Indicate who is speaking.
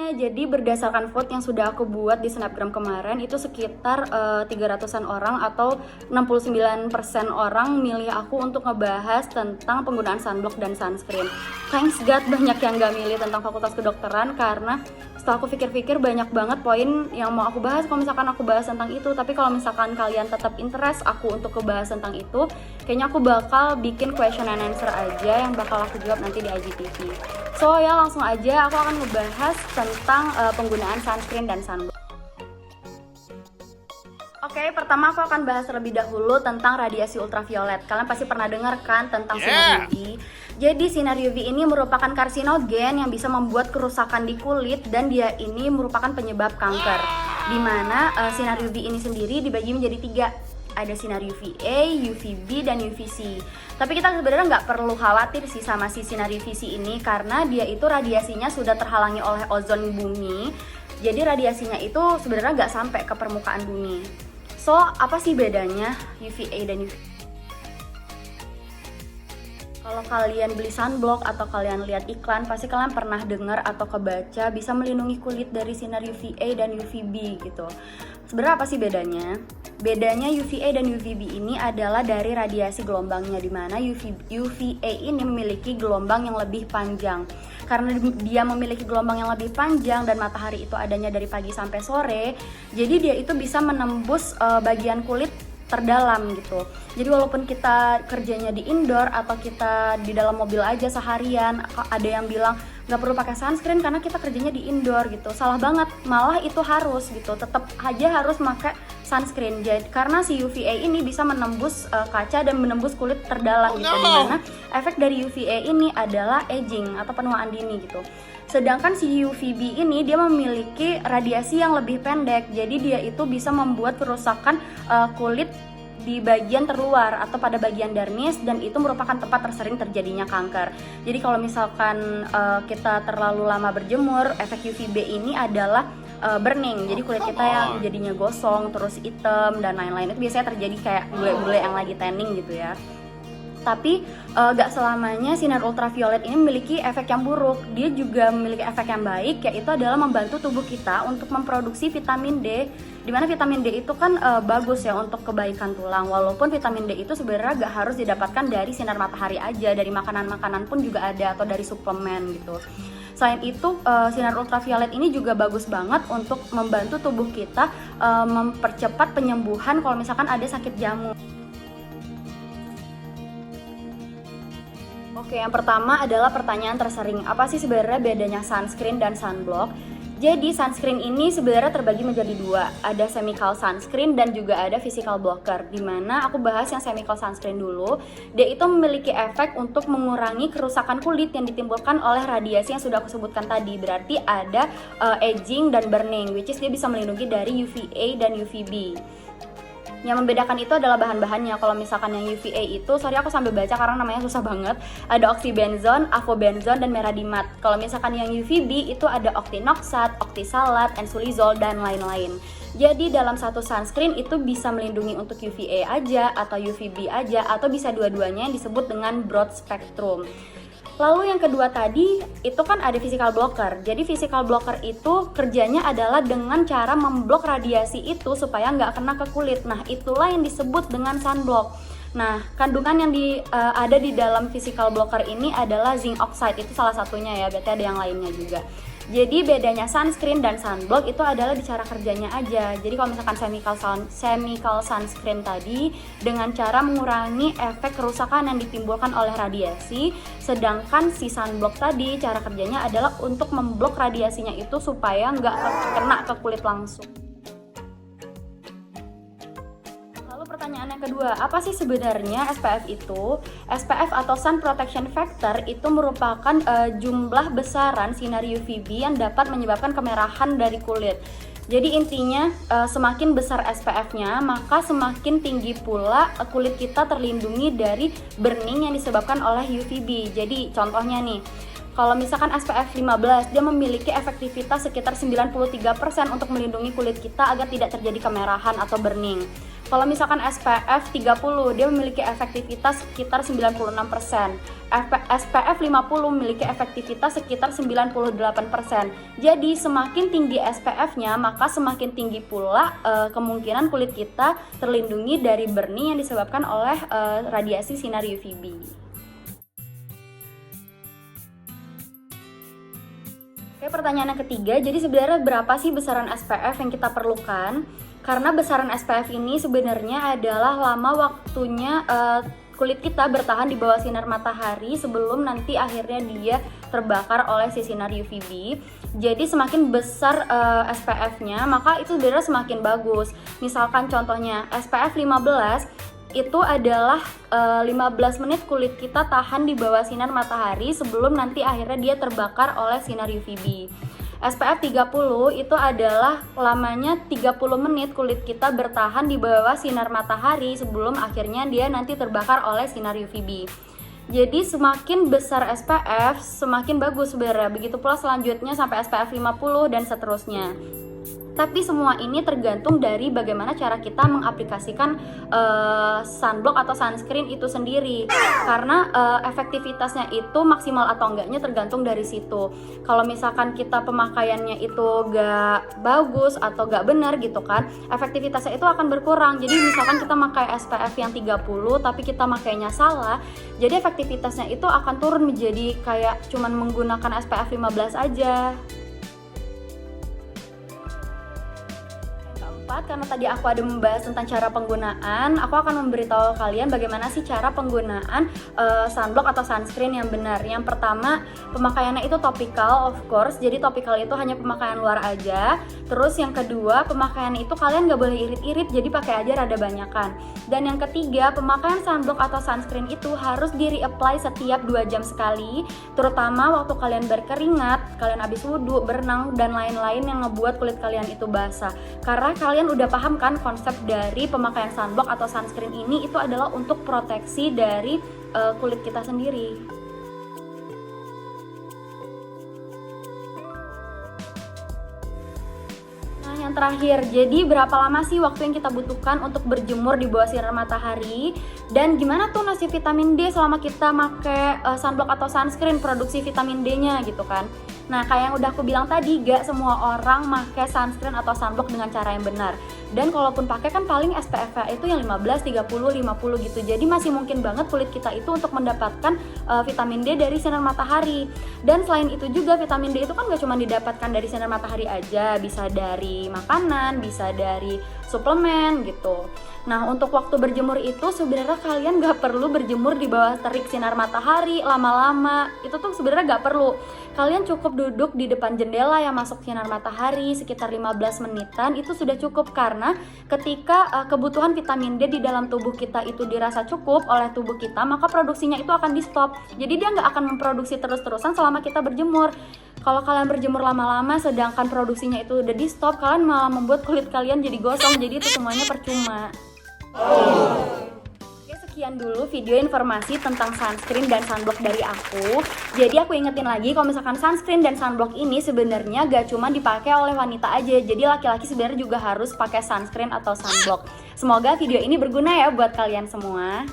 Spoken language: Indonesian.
Speaker 1: Jadi berdasarkan vote yang sudah aku buat di Snapgram kemarin, itu sekitar 300-an orang atau 69% orang milih aku untuk ngebahas tentang penggunaan sunblock dan sunscreen. Thanks God banyak yang gak milih tentang fakultas kedokteran, karena setelah aku pikir-pikir banyak banget poin yang mau aku bahas kalau misalkan aku bahas tentang itu. Tapi kalau misalkan kalian tetap interest aku untuk ngebahas tentang itu, kayaknya aku bakal bikin question and answer aja yang bakal aku jawab nanti di IGTV. So ya langsung aja aku akan ngebahas tentang penggunaan sunscreen dan sunblock. Oke, pertama aku akan bahas terlebih dahulu tentang radiasi ultraviolet. Kalian pasti pernah dengar kan tentang sinar UV. Jadi sinar UV ini merupakan karsinogen yang bisa membuat kerusakan di kulit, dan dia ini merupakan penyebab kanker. Dimana sinar UV ini sendiri dibagi menjadi 3. Ada sinar UVA, UVB, dan UVC. Tapi kita sebenarnya nggak perlu khawatir sih sama si sinar UVC ini, karena dia itu radiasinya sudah terhalangi oleh ozon bumi. Jadi radiasinya itu sebenarnya nggak sampai ke permukaan bumi. So, apa sih bedanya UVA dan UVB? Kalau kalian beli sunblock atau kalian lihat iklan, pasti kalian pernah dengar atau kebaca bisa melindungi kulit dari sinar UVA dan UVB gitu. Sebenarnya apa sih bedanya? Bedanya UVA dan UVB ini adalah dari radiasi gelombangnya, di mana UVA ini memiliki gelombang yang lebih panjang. Karena dia memiliki gelombang yang lebih panjang dan matahari itu adanya dari pagi sampai sore, jadi dia itu bisa menembus bagian kulit terdalam gitu. Jadi walaupun kita kerjanya di indoor atau kita di dalam mobil aja seharian, ada yang bilang nggak perlu pakai sunscreen karena kita kerjanya di indoor gitu. Salah banget, malah itu harus gitu. Tetap aja harus pakai sunscreen. Jadi karena si UVA ini bisa menembus kaca dan menembus kulit terdalam gitu. Dimana efek dari UVA ini adalah aging atau penuaan dini gitu. Sedangkan si UVB ini dia memiliki radiasi yang lebih pendek, jadi dia itu bisa membuat kerusakan kulit di bagian terluar atau pada bagian dermis, dan itu merupakan tempat tersering terjadinya kanker. Jadi kalau misalkan kita terlalu lama berjemur, efek UVB ini adalah burning, jadi kulit kita yang jadinya gosong, terus hitam dan lain-lain. Itu biasanya terjadi kayak bule-bule yang lagi tanning gitu ya. Tapi gak selamanya sinar ultraviolet ini memiliki efek yang buruk. Dia juga memiliki efek yang baik, yaitu adalah membantu tubuh kita untuk memproduksi vitamin D. Dimana vitamin D itu kan bagus ya untuk kebaikan tulang. Walaupun vitamin D itu sebenarnya gak harus didapatkan dari sinar matahari aja, dari makanan-makanan pun juga ada, atau dari suplemen gitu. Selain itu, sinar ultraviolet ini juga bagus banget untuk membantu tubuh kita mempercepat penyembuhan kalau misalkan ada sakit jamur. Oke, yang pertama adalah pertanyaan tersering, apa sih sebenarnya bedanya sunscreen dan sunblock? Jadi sunscreen ini sebenarnya terbagi menjadi 2, ada chemical sunscreen dan juga ada physical blocker. Dimana aku bahas yang chemical sunscreen dulu. Dia itu memiliki efek untuk mengurangi kerusakan kulit yang ditimbulkan oleh radiasi yang sudah aku sebutkan tadi. Berarti ada aging dan burning, which is dia bisa melindungi dari UVA dan UVB. Yang membedakan itu adalah bahan-bahannya. Kalau misalkan yang UVA itu, sorry aku sambil baca karena namanya susah banget. Ada oxybenzone, avobenzone, dan meradimat. Kalau misalkan yang UVB itu ada octinoxat, octisalat, ensulizol, dan lain-lain. Jadi dalam satu sunscreen itu bisa melindungi untuk UVA aja atau UVB aja, atau bisa dua-duanya yang disebut dengan broad spectrum. Lalu yang kedua tadi itu kan ada physical blocker. Jadi physical blocker itu kerjanya adalah dengan cara memblok radiasi itu supaya nggak kena ke kulit. Nah itulah yang disebut dengan sunblock. Nah kandungan yang ada di dalam physical blocker ini adalah zinc oxide, itu salah satunya ya, berarti ada yang lainnya juga. Jadi bedanya sunscreen dan sunblock itu adalah di cara kerjanya aja. Jadi kalau misalkan chemical sunscreen tadi dengan cara mengurangi efek kerusakan yang ditimbulkan oleh radiasi, sedangkan si sunblock tadi cara kerjanya adalah untuk memblok radiasinya itu supaya nggak kena ke kulit langsung. Pertanyaan yang kedua, apa sih sebenarnya SPF itu? SPF atau Sun Protection Factor itu merupakan jumlah besaran sinar UVB yang dapat menyebabkan kemerahan dari kulit. Jadi intinya semakin besar SPF-nya, maka semakin tinggi pula kulit kita terlindungi dari burning yang disebabkan oleh UVB. Jadi contohnya nih, kalau misalkan SPF 15, dia memiliki efektivitas sekitar 93% untuk melindungi kulit kita agar tidak terjadi kemerahan atau burning. Kalau misalkan SPF 30, dia memiliki efektivitas sekitar 96%. SPF 50 memiliki efektivitas sekitar 98%. Jadi semakin tinggi SPF-nya, maka semakin tinggi pula kemungkinan kulit kita terlindungi dari burning yang disebabkan oleh radiasi sinar UVB. Oke, pertanyaan yang ketiga, jadi sebenarnya berapa sih besaran SPF yang kita perlukan? Karena besaran SPF ini sebenarnya adalah lama waktunya kulit kita bertahan di bawah sinar matahari sebelum nanti akhirnya dia terbakar oleh si sinar UVB. Jadi semakin besar SPF-nya, maka itu sebenarnya semakin bagus. Misalkan contohnya SPF 15 itu adalah 15 menit kulit kita tahan di bawah sinar matahari sebelum nanti akhirnya dia terbakar oleh sinar UVB. SPF 30 itu adalah lamanya 30 menit kulit kita bertahan di bawah sinar matahari sebelum akhirnya dia nanti terbakar oleh sinar UVB. Jadi semakin besar SPF, semakin bagus sebenarnya. Begitu pula selanjutnya sampai SPF 50 dan seterusnya. Tapi semua ini tergantung dari bagaimana cara kita mengaplikasikan sunblock atau sunscreen itu sendiri. Karena efektivitasnya itu maksimal atau enggaknya tergantung dari situ. Kalau misalkan kita pemakaiannya itu gak bagus atau gak benar gitu kan, efektivitasnya itu akan berkurang. Jadi misalkan kita pakai SPF yang 30 tapi kita makainya salah, jadi efektivitasnya itu akan turun menjadi kayak cuman menggunakan SPF 15 aja. Karena tadi aku ada membahas tentang cara penggunaan, aku akan memberitahu kalian bagaimana sih cara penggunaan sunblock atau sunscreen yang benar. Yang pertama, pemakaiannya itu topical, of course. Jadi topical itu hanya pemakaian luar aja. Terus yang kedua, pemakaiannya itu kalian gak boleh irit-irit, jadi pakai aja rada banyakan. Dan yang ketiga, pemakaian sunblock atau sunscreen itu harus di-reapply setiap 2 jam sekali, terutama waktu kalian berkeringat, kalian habis wudhu, berenang, dan lain-lain yang ngebuat kulit kalian itu basah. Karena kalian udah paham kan konsep dari pemakaian sunblock atau sunscreen ini itu adalah untuk proteksi dari kulit kita sendiri. Nah, yang terakhir, jadi berapa lama sih waktu yang kita butuhkan untuk berjemur di bawah sinar matahari? Dan gimana tuh nasib vitamin D selama kita pakai sunblock atau sunscreen, produksi vitamin D-nya gitu kan? Nah, kayak yang udah aku bilang tadi, gak semua orang pakai sunscreen atau sunblock dengan cara yang benar. Dan kalaupun pakai kan paling SPF-nya itu yang 15, 30, 50 gitu. Jadi masih mungkin banget kulit kita itu untuk mendapatkan vitamin D dari sinar matahari. Dan selain itu juga vitamin D itu kan gak cuma didapatkan dari sinar matahari aja, bisa dari makanan, bisa dari suplemen gitu. Nah, untuk waktu berjemur itu sebenarnya kalian gak perlu berjemur di bawah terik sinar matahari lama-lama. Itu tuh sebenarnya gak perlu. Kalian cukup duduk di depan jendela yang masuk sinar matahari sekitar 15 menitan, itu sudah cukup. Karena ketika kebutuhan vitamin D di dalam tubuh kita itu dirasa cukup oleh tubuh kita, maka produksinya itu akan di stop. Jadi dia nggak akan memproduksi terus-terusan selama kita berjemur. Kalau kalian berjemur lama-lama sedangkan produksinya itu udah di stop, kalian malah membuat kulit kalian jadi gosong. Jadi itu semuanya percuma. Sekian dulu video informasi tentang sunscreen dan sunblock dari aku. Jadi aku ingetin lagi kalau misalkan sunscreen dan sunblock ini sebenarnya gak cuma dipakai oleh wanita aja. Jadi laki-laki sebenarnya juga harus pakai sunscreen atau sunblock. Semoga video ini berguna ya buat kalian semua.